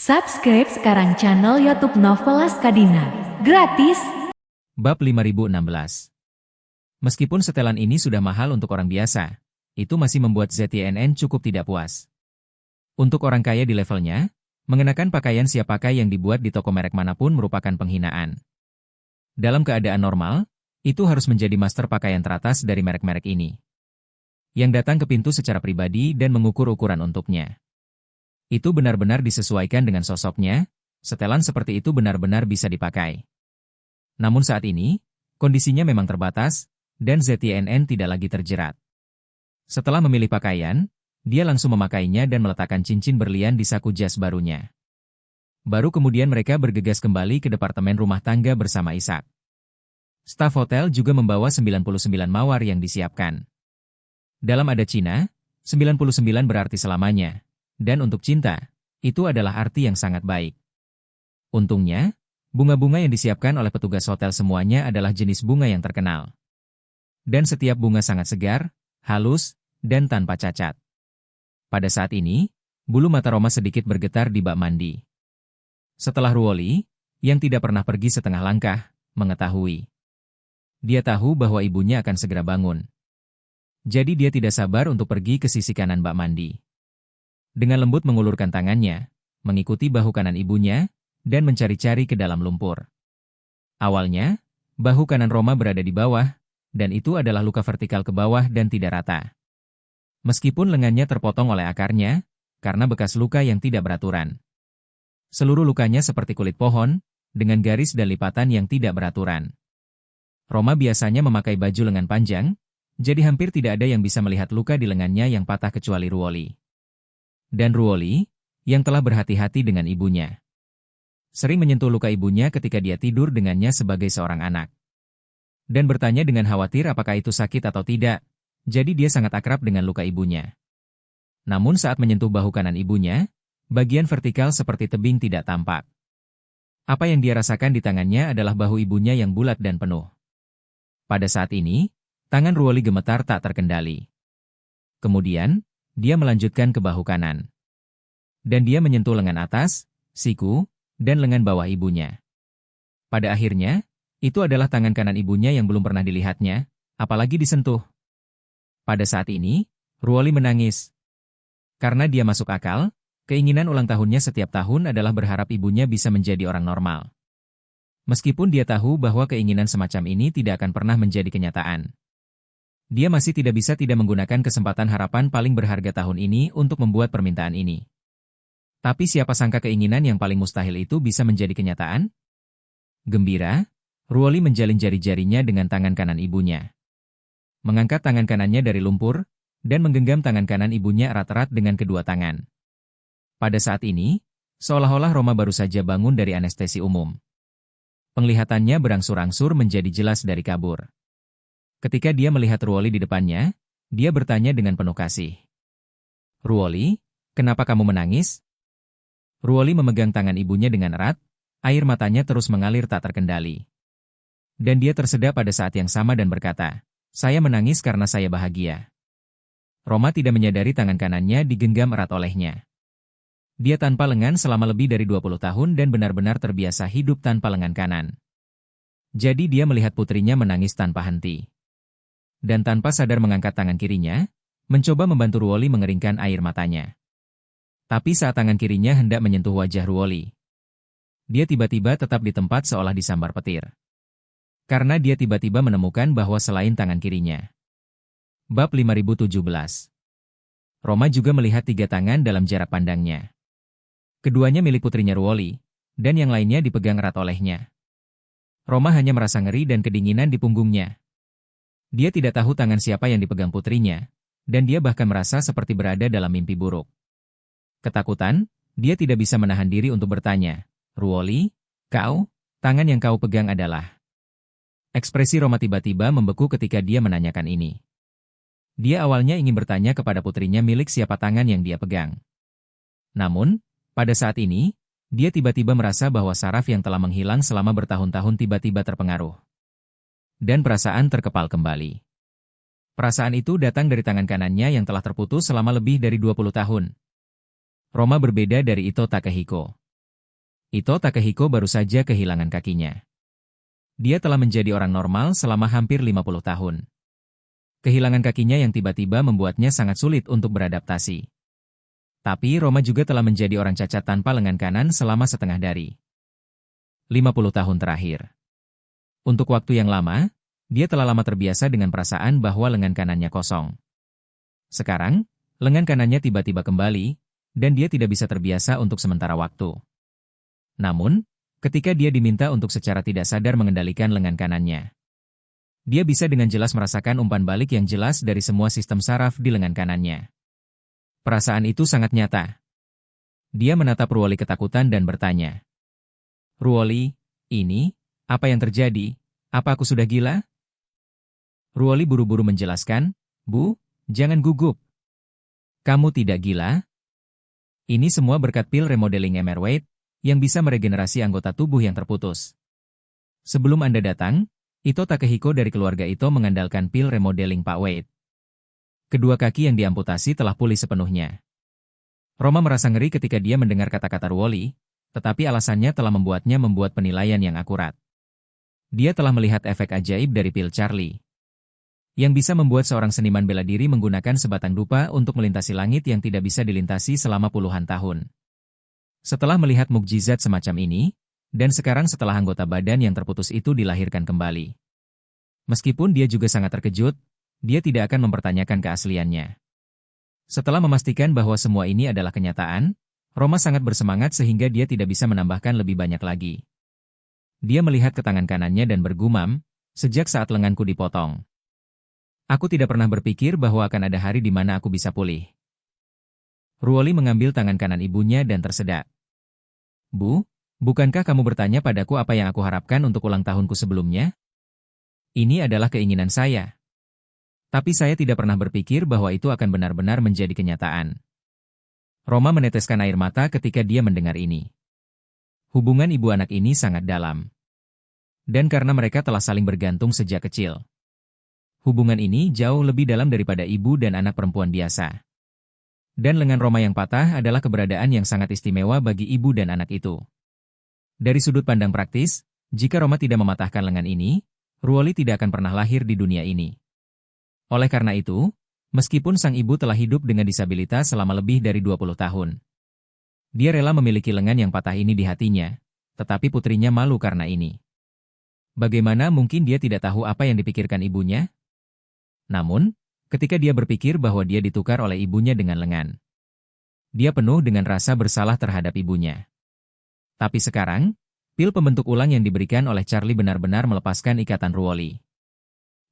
Subscribe sekarang channel YouTube Novelas Kadina. Gratis. Bab 5016. Meskipun setelan ini sudah mahal untuk orang biasa, itu masih membuat ZYNN cukup tidak puas. Untuk orang kaya di levelnya, mengenakan pakaian siap pakai yang dibuat di toko merek manapun merupakan penghinaan. Dalam keadaan normal, itu harus menjadi master pakaian teratas dari merek-merek ini, yang datang ke pintu secara pribadi dan mengukur ukuran untuknya. Itu benar-benar disesuaikan dengan sosoknya, setelan seperti itu benar-benar bisa dipakai. Namun saat ini, kondisinya memang terbatas, dan ZYNN tidak lagi terjerat. Setelah memilih pakaian, dia langsung memakainya dan meletakkan cincin berlian di saku jas barunya. Baru kemudian mereka bergegas kembali ke departemen rumah tangga bersama Ishak. Staf hotel juga membawa 99 mawar yang disiapkan. Dalam adat Cina, 99 berarti selamanya. Dan untuk cinta, itu adalah arti yang sangat baik. Untungnya, bunga-bunga yang disiapkan oleh petugas hotel semuanya adalah jenis bunga yang terkenal. Dan setiap bunga sangat segar, halus, dan tanpa cacat. Pada saat ini, bulu mata Roma sedikit bergetar di bak mandi. Setelah Ruoli, yang tidak pernah pergi setengah langkah, mengetahui. Dia tahu bahwa ibunya akan segera bangun. Jadi dia tidak sabar untuk pergi ke sisi kanan bak mandi. Dengan lembut mengulurkan tangannya, mengikuti bahu kanan ibunya, dan mencari-cari ke dalam lumpur. Awalnya, bahu kanan Roma berada di bawah, dan itu adalah luka vertikal ke bawah dan tidak rata. Meskipun lengannya terpotong oleh akarnya, karena bekas luka yang tidak beraturan. Seluruh lukanya seperti kulit pohon, dengan garis dan lipatan yang tidak beraturan. Roma biasanya memakai baju lengan panjang, jadi hampir tidak ada yang bisa melihat luka di lengannya yang patah kecuali Ruoli. Dan Ruoli, yang telah berhati-hati dengan ibunya. Sering menyentuh luka ibunya ketika dia tidur dengannya sebagai seorang anak. Dan bertanya dengan khawatir apakah itu sakit atau tidak, jadi dia sangat akrab dengan luka ibunya. Namun saat menyentuh bahu kanan ibunya, bagian vertikal seperti tebing tidak tampak. Apa yang dia rasakan di tangannya adalah bahu ibunya yang bulat dan penuh. Pada saat ini, tangan Ruoli gemetar tak terkendali. Kemudian, dia melanjutkan ke bahu kanan. Dan dia menyentuh lengan atas, siku, dan lengan bawah ibunya. Pada akhirnya, itu adalah tangan kanan ibunya yang belum pernah dilihatnya, apalagi disentuh. Pada saat ini, Ruoli menangis. Karena dia masuk akal, keinginan ulang tahunnya setiap tahun adalah berharap ibunya bisa menjadi orang normal. Meskipun dia tahu bahwa keinginan semacam ini tidak akan pernah menjadi kenyataan. Dia masih tidak bisa tidak menggunakan kesempatan harapan paling berharga tahun ini untuk membuat permintaan ini. Tapi siapa sangka keinginan yang paling mustahil itu bisa menjadi kenyataan? Gembira, Ruoli menjalin jari-jarinya dengan tangan kanan ibunya. Mengangkat tangan kanannya dari lumpur, dan menggenggam tangan kanan ibunya erat-erat dengan kedua tangan. Pada saat ini, seolah-olah Roma baru saja bangun dari anestesi umum. Penglihatannya berangsur-angsur menjadi jelas dari kabur. Ketika dia melihat Ruoli di depannya, dia bertanya dengan penuh kasih. "Ruoli, kenapa kamu menangis?" Ruoli memegang tangan ibunya dengan erat, air matanya terus mengalir tak terkendali. Dan dia tersedak pada saat yang sama dan berkata, "Saya menangis karena saya bahagia." Roma tidak menyadari tangan kanannya digenggam erat olehnya. Dia tanpa lengan selama lebih dari 20 tahun dan benar-benar terbiasa hidup tanpa lengan kanan. Jadi dia melihat putrinya menangis tanpa henti. Dan tanpa sadar mengangkat tangan kirinya, mencoba membantu Ruoli mengeringkan air matanya. Tapi saat tangan kirinya hendak menyentuh wajah Ruoli, dia tiba-tiba tetap di tempat seolah disambar petir. Karena dia tiba-tiba menemukan bahwa selain tangan kirinya. Bab 5017. Roma juga melihat 3 tangan dalam jarak pandangnya. Keduanya milik putrinya Ruoli, dan yang lainnya dipegang erat olehnya. Roma hanya merasa ngeri dan kedinginan di punggungnya. Dia tidak tahu tangan siapa yang dipegang putrinya, dan dia bahkan merasa seperti berada dalam mimpi buruk. Ketakutan, dia tidak bisa menahan diri untuk bertanya, "Ruoli, tangan yang kau pegang adalah..." Ekspresi Roma tiba-tiba membeku ketika dia menanyakan ini. Dia awalnya ingin bertanya kepada putrinya milik siapa tangan yang dia pegang. Namun, pada saat ini, dia tiba-tiba merasa bahwa saraf yang telah menghilang selama bertahun-tahun tiba-tiba terpengaruh. Dan perasaan terkepal kembali. Perasaan itu datang dari tangan kanannya yang telah terputus selama lebih dari 20 tahun. Roma berbeda dari Ito Takehiko. Ito Takehiko baru saja kehilangan kakinya. Dia telah menjadi orang normal selama hampir 50 tahun. Kehilangan kakinya yang tiba-tiba membuatnya sangat sulit untuk beradaptasi. Tapi Roma juga telah menjadi orang cacat tanpa lengan kanan selama setengah dari 50 tahun terakhir. Untuk waktu yang lama, dia telah lama terbiasa dengan perasaan bahwa lengan kanannya kosong. Sekarang, lengan kanannya tiba-tiba kembali, dan dia tidak bisa terbiasa untuk sementara waktu. Namun, ketika dia diminta untuk secara tidak sadar mengendalikan lengan kanannya, dia bisa dengan jelas merasakan umpan balik yang jelas dari semua sistem saraf di lengan kanannya. Perasaan itu sangat nyata. Dia menatap Ruoli ketakutan dan bertanya, "Ruoli, ini, apa yang terjadi? Apa aku sudah gila?" Ruoli buru-buru menjelaskan, "Bu, jangan gugup. Kamu tidak gila. Ini semua berkat pil remodeling MR Wade, yang bisa meregenerasi anggota tubuh yang terputus. Sebelum Anda datang, Ito Takehiko dari keluarga Ito mengandalkan pil remodeling Pak Wade. Kedua kaki yang diamputasi telah pulih sepenuhnya." Roma merasa ngeri ketika dia mendengar kata-kata Ruoli, tetapi alasannya telah membuatnya membuat penilaian yang akurat. Dia telah melihat efek ajaib dari pil Charlie, yang bisa membuat seorang seniman bela diri menggunakan sebatang dupa untuk melintasi langit yang tidak bisa dilintasi selama puluhan tahun. Setelah melihat mukjizat semacam ini, dan sekarang setelah anggota badan yang terputus itu dilahirkan kembali, meskipun dia juga sangat terkejut, dia tidak akan mempertanyakan keasliannya. Setelah memastikan bahwa semua ini adalah kenyataan, Roma sangat bersemangat sehingga dia tidak bisa menambahkan lebih banyak lagi. Dia melihat ke tangan kanannya dan bergumam, "Sejak saat lenganku dipotong, aku tidak pernah berpikir bahwa akan ada hari di mana aku bisa pulih." Ruoli mengambil tangan kanan ibunya dan tersedak. "Bu, bukankah kamu bertanya padaku apa yang aku harapkan untuk ulang tahunku sebelumnya? Ini adalah keinginan saya. Tapi saya tidak pernah berpikir bahwa itu akan benar-benar menjadi kenyataan." Roma meneteskan air mata ketika dia mendengar ini. Hubungan ibu anak ini sangat dalam. Dan karena mereka telah saling bergantung sejak kecil, hubungan ini jauh lebih dalam daripada ibu dan anak perempuan biasa. Dan lengan Roma yang patah adalah keberadaan yang sangat istimewa bagi ibu dan anak itu. Dari sudut pandang praktis, jika Roma tidak mematahkan lengan ini, Ruoli tidak akan pernah lahir di dunia ini. Oleh karena itu, meskipun sang ibu telah hidup dengan disabilitas selama lebih dari 20 tahun, dia rela memiliki lengan yang patah ini di hatinya, tetapi putrinya malu karena ini. Bagaimana mungkin dia tidak tahu apa yang dipikirkan ibunya? Namun, ketika dia berpikir bahwa dia ditukar oleh ibunya dengan lengan, dia penuh dengan rasa bersalah terhadap ibunya. Tapi sekarang, pil pembentuk ulang yang diberikan oleh Charlie benar-benar melepaskan ikatan Ruoli,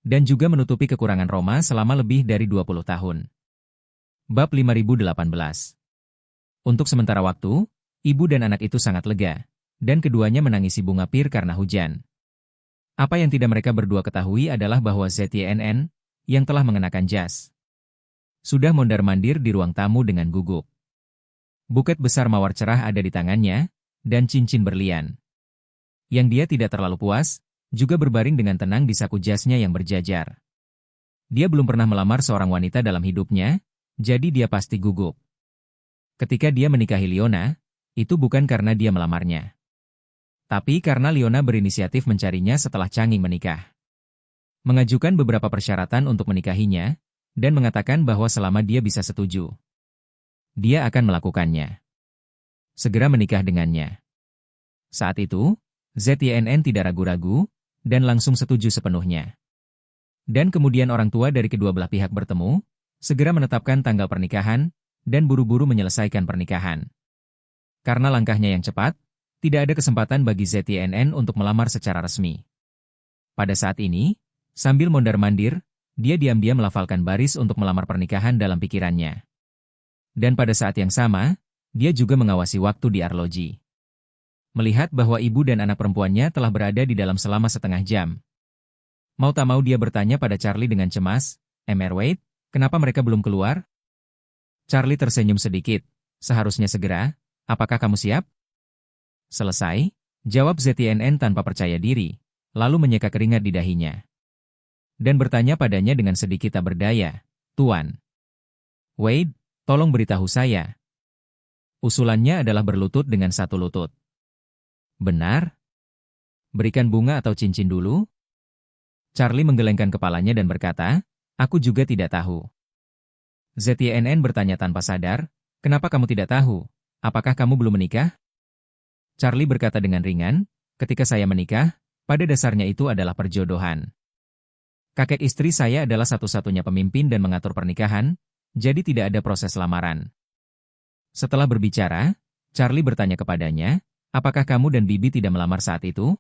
dan juga menutupi kekurangan Roma selama lebih dari 20 tahun. Bab 5018. Untuk sementara waktu, ibu dan anak itu sangat lega, dan keduanya menangisi bunga pir karena hujan. Apa yang tidak mereka berdua ketahui adalah bahwa ZYNN, yang telah mengenakan jas, sudah mondar-mandir di ruang tamu dengan gugup. Buket besar mawar cerah ada di tangannya, dan cincin berlian, yang dia tidak terlalu puas, juga berbaring dengan tenang di saku jasnya yang berjajar. Dia belum pernah melamar seorang wanita dalam hidupnya, jadi dia pasti gugup. Ketika dia menikahi Liona, itu bukan karena dia melamarnya, tapi karena Liona berinisiatif mencarinya setelah Changing menikah, mengajukan beberapa persyaratan untuk menikahinya, dan mengatakan bahwa selama dia bisa setuju, dia akan melakukannya. Segera menikah dengannya. Saat itu, ZYNN tidak ragu-ragu, dan langsung setuju sepenuhnya. Dan kemudian orang tua dari kedua belah pihak bertemu, segera menetapkan tanggal pernikahan, dan buru-buru menyelesaikan pernikahan. Karena langkahnya yang cepat, tidak ada kesempatan bagi ZYNN untuk melamar secara resmi. Pada saat ini, sambil mondar-mandir, dia diam-diam melafalkan baris untuk melamar pernikahan dalam pikirannya. Dan pada saat yang sama, dia juga mengawasi waktu di arloji. Melihat bahwa ibu dan anak perempuannya telah berada di dalam selama setengah jam. Mau tak mau dia bertanya pada Charlie dengan cemas, "MR Wade, kenapa mereka belum keluar?" Charlie tersenyum sedikit. "Seharusnya segera, apakah kamu siap?" "Selesai," jawab ZYNN tanpa percaya diri, lalu menyeka keringat di dahinya. Dan bertanya padanya dengan sedikit tak berdaya, "Tuan Wade, tolong beritahu saya." Usulannya adalah berlutut dengan satu lutut. Benar? Berikan bunga atau cincin dulu? Charlie menggelengkan kepalanya dan berkata, aku juga tidak tahu. ZYNN bertanya tanpa sadar, kenapa kamu tidak tahu? Apakah kamu belum menikah? Charlie berkata dengan ringan, ketika saya menikah, pada dasarnya itu adalah perjodohan. Kakek istri saya adalah satu-satunya pemimpin dan mengatur pernikahan, jadi tidak ada proses lamaran. Setelah berbicara, Charlie bertanya kepadanya, apakah kamu dan Bibi tidak melamar saat itu?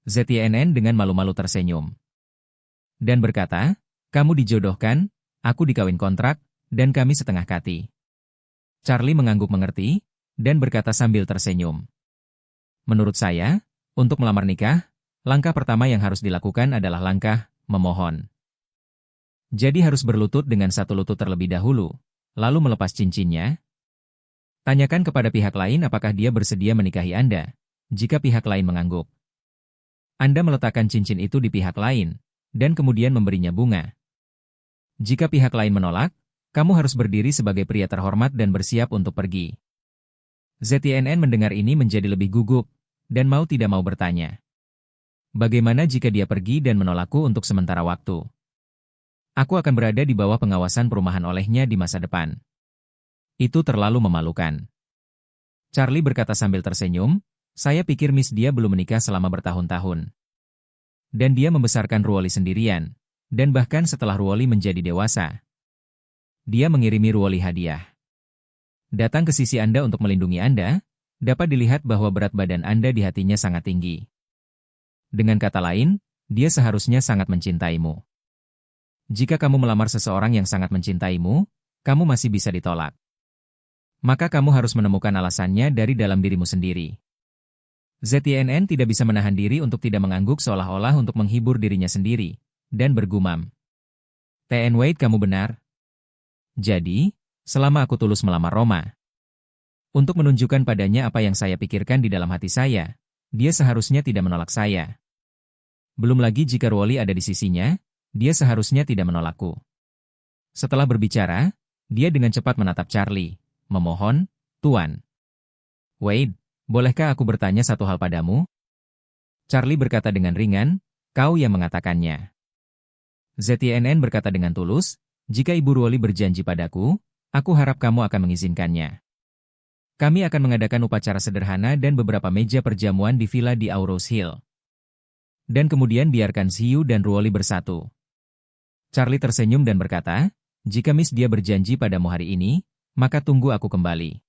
ZYNN dengan malu-malu tersenyum. Dan berkata, kamu dijodohkan, aku dikawin kontrak, dan kami setengah kati. Charlie mengangguk mengerti, dan berkata sambil tersenyum. Menurut saya, untuk melamar nikah, langkah pertama yang harus dilakukan adalah langkah memohon. Jadi harus berlutut dengan satu lutut terlebih dahulu, lalu melepas cincinnya. Tanyakan kepada pihak lain apakah dia bersedia menikahi Anda, jika pihak lain mengangguk. Anda meletakkan cincin itu di pihak lain, dan kemudian memberinya bunga. Jika pihak lain menolak, kamu harus berdiri sebagai pria terhormat dan bersiap untuk pergi. ZYNN mendengar ini menjadi lebih gugup, dan mau tidak mau bertanya. Bagaimana jika dia pergi dan menolakku untuk sementara waktu? Aku akan berada di bawah pengawasan perumahan olehnya di masa depan. Itu terlalu memalukan. Charlie berkata sambil tersenyum, saya pikir Miss dia belum menikah selama bertahun-tahun. Dan dia membesarkan Ruoli sendirian, dan bahkan setelah Ruoli menjadi dewasa. Dia mengirimi Ruoli hadiah. Datang ke sisi Anda untuk melindungi Anda, dapat dilihat bahwa berat badan Anda di hatinya sangat tinggi. Dengan kata lain, dia seharusnya sangat mencintaimu. Jika kamu melamar seseorang yang sangat mencintaimu, kamu masih bisa ditolak. Maka kamu harus menemukan alasannya dari dalam dirimu sendiri. ZYNN tidak bisa menahan diri untuk tidak mengangguk seolah-olah untuk menghibur dirinya sendiri, dan bergumam. TN Wade, kamu benar. Jadi, selama aku tulus melamar Roma, untuk menunjukkan padanya apa yang saya pikirkan di dalam hati saya, dia seharusnya tidak menolak saya. Belum lagi jika Ruoli ada di sisinya, dia seharusnya tidak menolakku. Setelah berbicara, dia dengan cepat menatap Charlie, memohon, Tuan. Wade, bolehkah aku bertanya satu hal padamu? Charlie berkata dengan ringan, kau yang mengatakannya. ZYNN berkata dengan tulus, jika Ibu Ruoli berjanji padaku, aku harap kamu akan mengizinkannya. Kami akan mengadakan upacara sederhana dan beberapa meja perjamuan di villa di Aurous Hill. Dan kemudian biarkan Xiu dan Ruoli bersatu. Charlie tersenyum dan berkata, jika Miss dia berjanji padamu hari ini, maka tunggu aku kembali.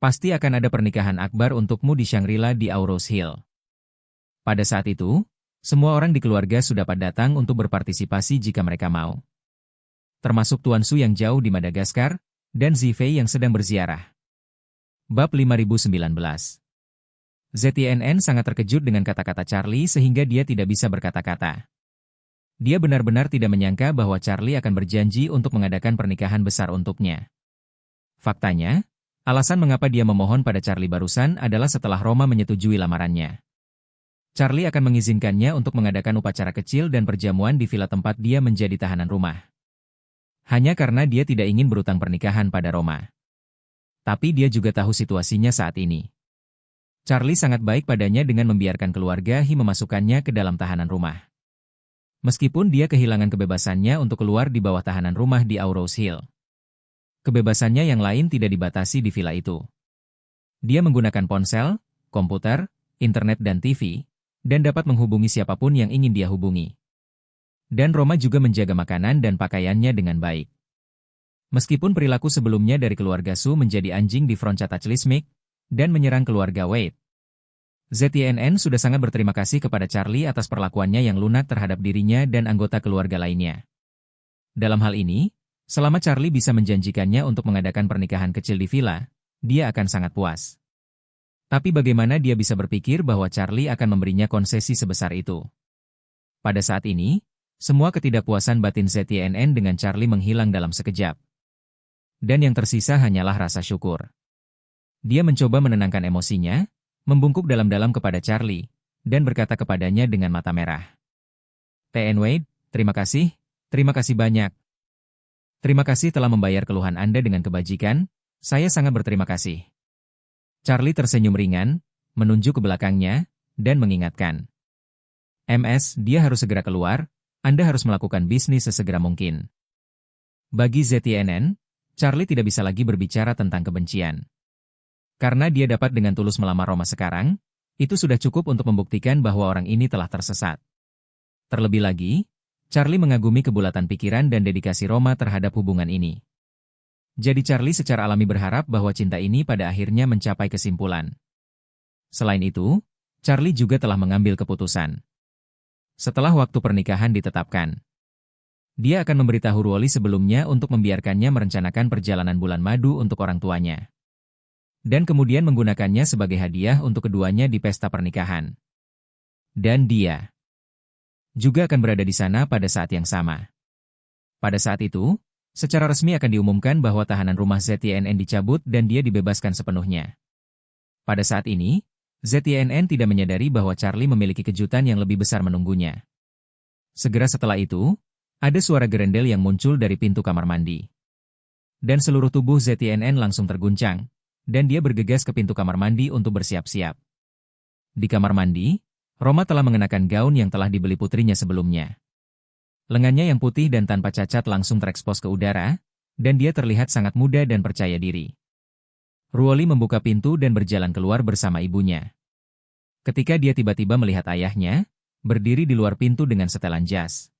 Pasti akan ada pernikahan akbar untukmu di Shangri-La di Aurous Hill. Pada saat itu, semua orang di keluarga sudah pada datang untuk berpartisipasi jika mereka mau. Termasuk Tuan Su yang jauh di Madagaskar, dan Zifei yang sedang berziarah. Bab 5019. ZYNN sangat terkejut dengan kata-kata Charlie sehingga dia tidak bisa berkata-kata. Dia benar-benar tidak menyangka bahwa Charlie akan berjanji untuk mengadakan pernikahan besar untuknya. Faktanya, alasan mengapa dia memohon pada Charlie barusan adalah setelah Roma menyetujui lamarannya. Charlie akan mengizinkannya untuk mengadakan upacara kecil dan perjamuan di villa tempat dia menjadi tahanan rumah. Hanya karena dia tidak ingin berutang pernikahan pada Roma. Tapi dia juga tahu situasinya saat ini. Charlie sangat baik padanya dengan membiarkan keluarga He memasukkannya ke dalam tahanan rumah. Meskipun dia kehilangan kebebasannya untuk keluar di bawah tahanan rumah di Aurous Hill. Kebebasannya yang lain tidak dibatasi di villa itu. Dia menggunakan ponsel, komputer, internet dan TV, dan dapat menghubungi siapapun yang ingin dia hubungi. Dan Roma juga menjaga makanan dan pakaiannya dengan baik. Meskipun perilaku sebelumnya dari keluarga Su menjadi anjing di Fronca Tachlismic, dan menyerang keluarga Wade. ZYNN sudah sangat berterima kasih kepada Charlie atas perlakuannya yang lunak terhadap dirinya dan anggota keluarga lainnya. Dalam hal ini, selama Charlie bisa menjanjikannya untuk mengadakan pernikahan kecil di villa, dia akan sangat puas. Tapi bagaimana dia bisa berpikir bahwa Charlie akan memberinya konsesi sebesar itu? Pada saat ini, semua ketidakpuasan batin ZYNN dengan Charlie menghilang dalam sekejap. Dan yang tersisa hanyalah rasa syukur. Dia mencoba menenangkan emosinya, membungkuk dalam-dalam kepada Charlie, dan berkata kepadanya dengan mata merah. TN Wade, terima kasih banyak. Terima kasih telah membayar keluhan Anda dengan kebajikan, saya sangat berterima kasih. Charlie tersenyum ringan, menunjuk ke belakangnya, dan mengingatkan. MS, dia harus segera keluar, Anda harus melakukan bisnis sesegera mungkin. Bagi ZTNN, Charlie tidak bisa lagi berbicara tentang kebencian. Karena dia dapat dengan tulus melamar Roma sekarang, itu sudah cukup untuk membuktikan bahwa orang ini telah tersesat. Terlebih lagi, Charlie mengagumi kebulatan pikiran dan dedikasi Roma terhadap hubungan ini. Jadi Charlie secara alami berharap bahwa cinta ini pada akhirnya mencapai kesimpulan. Selain itu, Charlie juga telah mengambil keputusan. Setelah waktu pernikahan ditetapkan, dia akan memberitahu Ruoli sebelumnya untuk membiarkannya merencanakan perjalanan bulan madu untuk orang tuanya. Dan kemudian menggunakannya sebagai hadiah untuk keduanya di pesta pernikahan. Dan dia juga akan berada di sana pada saat yang sama. Pada saat itu, secara resmi akan diumumkan bahwa tahanan rumah ZTNN dicabut dan dia dibebaskan sepenuhnya. Pada saat ini, ZTNN tidak menyadari bahwa Charlie memiliki kejutan yang lebih besar menunggunya. Segera setelah itu, ada suara gerendel yang muncul dari pintu kamar mandi. Dan seluruh tubuh ZTNN langsung terguncang, dan dia bergegas ke pintu kamar mandi untuk bersiap-siap. Di kamar mandi, Roma telah mengenakan gaun yang telah dibeli putrinya sebelumnya. Lengannya yang putih dan tanpa cacat langsung terekspos ke udara, dan dia terlihat sangat muda dan percaya diri. Ruoli membuka pintu dan berjalan keluar bersama ibunya. Ketika dia tiba-tiba melihat ayahnya, berdiri di luar pintu dengan setelan jas.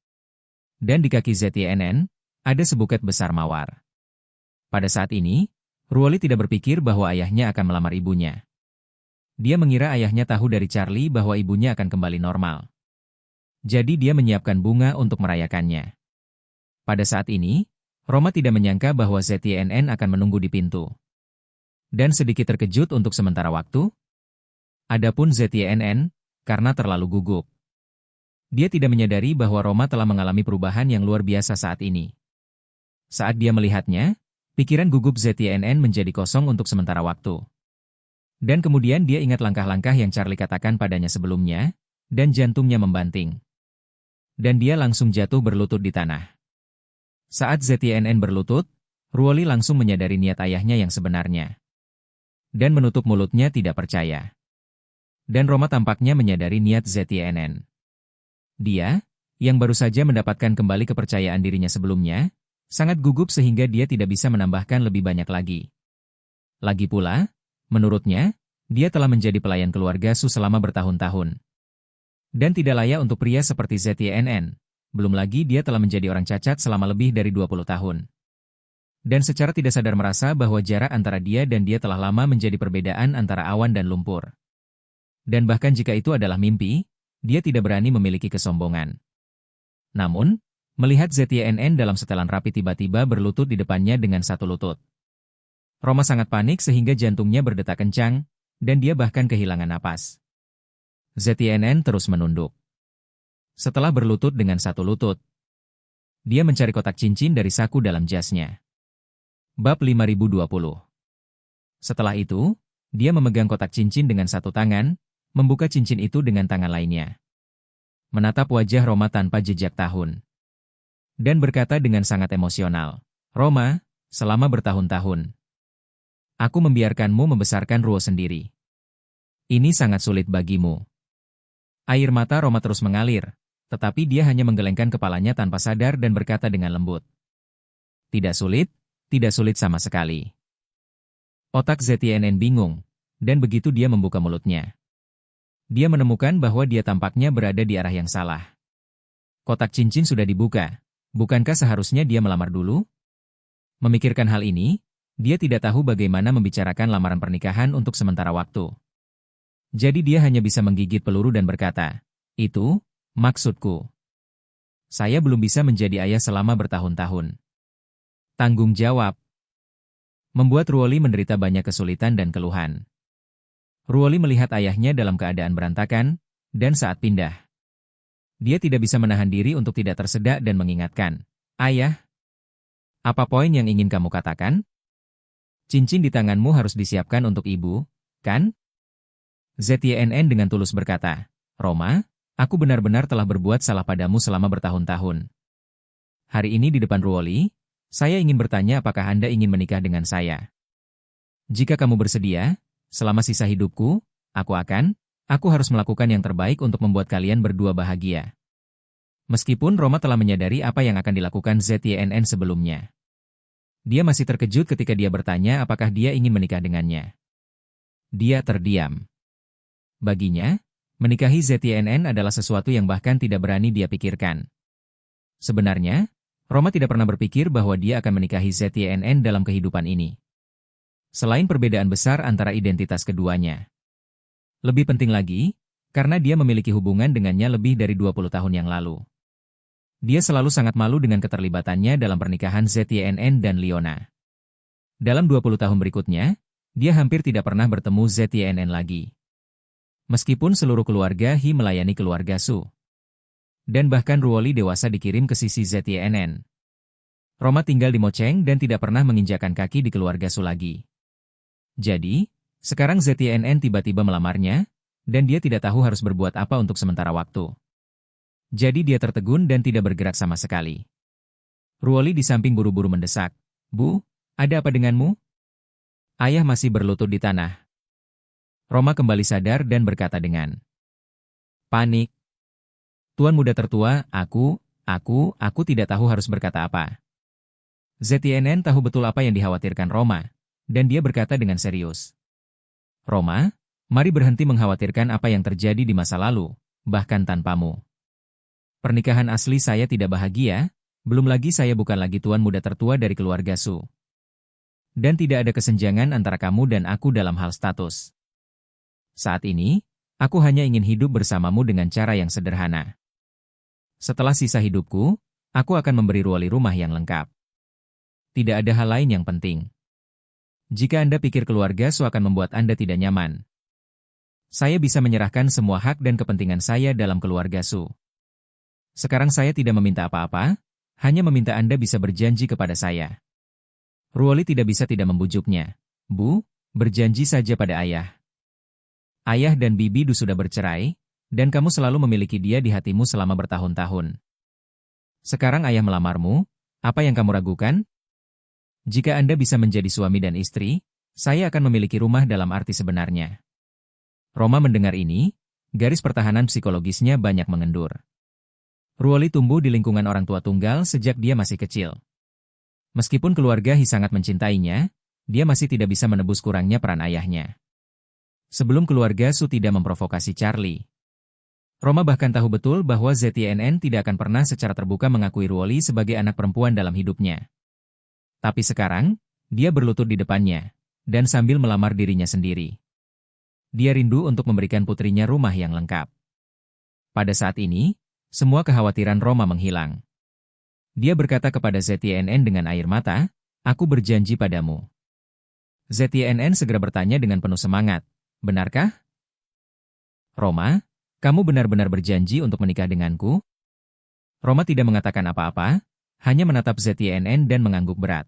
Dan di kaki ZTNN, ada sebuket besar mawar. Pada saat ini, Ruoli tidak berpikir bahwa ayahnya akan melamar ibunya. Dia mengira ayahnya tahu dari Charlie bahwa ibunya akan kembali normal. Jadi dia menyiapkan bunga untuk merayakannya. Pada saat ini, Roma tidak menyangka bahwa ZTNN akan menunggu di pintu. Dan sedikit terkejut untuk sementara waktu. Adapun ZTNN, karena terlalu gugup. Dia tidak menyadari bahwa Roma telah mengalami perubahan yang luar biasa saat ini. Saat dia melihatnya, pikiran gugup ZTNN menjadi kosong untuk sementara waktu. Dan kemudian dia ingat langkah-langkah yang Charlie katakan padanya sebelumnya, dan jantungnya membanting. Dan dia langsung jatuh berlutut di tanah. Saat ZTNN berlutut, Ruoli langsung menyadari niat ayahnya yang sebenarnya. Dan menutup mulutnya tidak percaya. Dan Roma tampaknya menyadari niat ZTNN. Dia, yang baru saja mendapatkan kembali kepercayaan dirinya sebelumnya, sangat gugup sehingga dia tidak bisa menambahkan lebih banyak lagi. Lagi pula, menurutnya, dia telah menjadi pelayan keluarga Su selama bertahun-tahun. Dan tidak layak untuk pria seperti ZTNN, belum lagi dia telah menjadi orang cacat selama lebih dari 20 tahun. Dan secara tidak sadar merasa bahwa jarak antara dia dan dia telah lama menjadi perbedaan antara awan dan lumpur. Dan bahkan jika itu adalah mimpi, dia tidak berani memiliki kesombongan. Namun, melihat ZTNN dalam setelan rapi tiba-tiba berlutut di depannya dengan satu lutut. Roma sangat panik sehingga jantungnya berdetak kencang, dan dia bahkan kehilangan napas. ZTNN terus menunduk. Setelah berlutut dengan satu lutut, dia mencari kotak cincin dari saku dalam jasnya. Bab 5020. Setelah itu, dia memegang kotak cincin dengan satu tangan, membuka cincin itu dengan tangan lainnya. Menatap wajah Roma tanpa jejak tahun. Dan berkata dengan sangat emosional, "Roma, selama bertahun-tahun, aku membiarkanmu membesarkan Ruo sendiri. Ini sangat sulit bagimu." Air mata Roma terus mengalir, tetapi dia hanya menggelengkan kepalanya tanpa sadar dan berkata dengan lembut, "Tidak sulit. Tidak sulit sama sekali." Otak ZTNN bingung, dan begitu dia membuka mulutnya, dia menemukan bahwa dia tampaknya berada di arah yang salah. Kotak cincin sudah dibuka, bukankah seharusnya dia melamar dulu? Memikirkan hal ini, dia tidak tahu bagaimana membicarakan lamaran pernikahan untuk sementara waktu. Jadi dia hanya bisa menggigit peluru dan berkata, "Itu, maksudku. Saya belum bisa menjadi ayah selama bertahun-tahun." Tanggung jawab membuat Ruoli menderita banyak kesulitan dan keluhan. Ruoli melihat ayahnya dalam keadaan berantakan, dan saat pindah, dia tidak bisa menahan diri untuk tidak tersedak dan mengingatkan, "Ayah, apa poin yang ingin kamu katakan? Cincin di tanganmu harus disiapkan untuk ibu, kan?" ZTNN dengan tulus berkata, "Roma, aku benar-benar telah berbuat salah padamu selama bertahun-tahun. Hari ini di depan Ruoli, saya ingin bertanya apakah Anda ingin menikah dengan saya. Jika kamu bersedia, selama sisa hidupku, Aku harus melakukan yang terbaik untuk membuat kalian berdua bahagia. Meskipun Roma telah menyadari apa yang akan dilakukan ZYNN sebelumnya. Dia masih terkejut ketika dia bertanya apakah dia ingin menikah dengannya. Dia terdiam. Baginya, menikahi ZYNN adalah sesuatu yang bahkan tidak berani dia pikirkan. Sebenarnya, Roma tidak pernah berpikir bahwa dia akan menikahi ZYNN dalam kehidupan ini. Selain perbedaan besar antara identitas keduanya. Lebih penting lagi, karena dia memiliki hubungan dengannya lebih dari 20 tahun yang lalu. Dia selalu sangat malu dengan keterlibatannya dalam pernikahan ZYNN dan Leona. Dalam 20 tahun berikutnya, dia hampir tidak pernah bertemu ZYNN lagi. Meskipun seluruh keluarga He melayani keluarga Su. Dan bahkan Ruoli dewasa dikirim ke sisi ZYNN. Roma tinggal di Mocheng dan tidak pernah menginjakan kaki di keluarga Su lagi. Jadi, sekarang ZYNN tiba-tiba melamarnya, dan dia tidak tahu harus berbuat apa untuk sementara waktu. Jadi dia tertegun dan tidak bergerak sama sekali. Ruoli di samping buru-buru mendesak, "Bu, ada apa denganmu?" Ayah masih berlutut di tanah. Roma kembali sadar dan berkata dengan panik, "Tuan muda tertua, aku tidak tahu harus berkata apa." ZYNN tahu betul apa yang dikhawatirkan Roma, dan dia berkata dengan serius, "Roma, mari berhenti mengkhawatirkan apa yang terjadi di masa lalu, bahkan tanpamu. Pernikahan asli saya tidak bahagia, belum lagi saya bukan lagi tuan muda tertua dari keluarga Su. Dan tidak ada kesenjangan antara kamu dan aku dalam hal status. Saat ini, aku hanya ingin hidup bersamamu dengan cara yang sederhana. Setelah sisa hidupku, aku akan memberi Ruoli rumah yang lengkap. Tidak ada hal lain yang penting. Jika Anda pikir keluarga Su akan membuat Anda tidak nyaman, saya bisa menyerahkan semua hak dan kepentingan saya dalam keluarga Su. Sekarang saya tidak meminta apa-apa, hanya meminta Anda bisa berjanji kepada saya." Ruoli tidak bisa tidak membujuknya. "Bu, berjanji saja pada ayah. Ayah dan Bibi Du sudah bercerai, dan kamu selalu memiliki dia di hatimu selama bertahun-tahun. Sekarang ayah melamarmu, apa yang kamu ragukan? Jika Anda bisa menjadi suami dan istri, saya akan memiliki rumah dalam arti sebenarnya." Roma mendengar ini, garis pertahanan psikologisnya banyak mengendur. Ruoli tumbuh di lingkungan orang tua tunggal sejak dia masih kecil. Meskipun keluarga He sangat mencintainya, dia masih tidak bisa menebus kurangnya peran ayahnya. Sebelum keluarga Su tidak memprovokasi Charlie, Roma bahkan tahu betul bahwa ZYNN tidak akan pernah secara terbuka mengakui Ruoli sebagai anak perempuan dalam hidupnya. Tapi sekarang, dia berlutut di depannya, dan sambil melamar dirinya sendiri. Dia rindu untuk memberikan putrinya rumah yang lengkap. Pada saat ini, semua kekhawatiran Roma menghilang. Dia berkata kepada ZYNN dengan air mata, "Aku berjanji padamu." ZYNN segera bertanya dengan penuh semangat, "Benarkah? Roma, kamu benar-benar berjanji untuk menikah denganku?" Roma tidak mengatakan apa-apa, hanya menatap ZYNN dan mengangguk berat.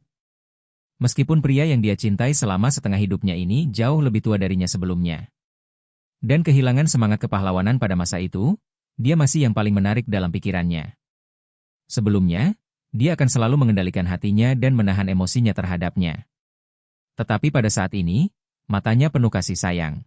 Meskipun pria yang dia cintai selama setengah hidupnya ini jauh lebih tua darinya sebelumnya. Dan kehilangan semangat kepahlawanan pada masa itu, dia masih yang paling menarik dalam pikirannya. Sebelumnya, dia akan selalu mengendalikan hatinya dan menahan emosinya terhadapnya. Tetapi pada saat ini, matanya penuh kasih sayang.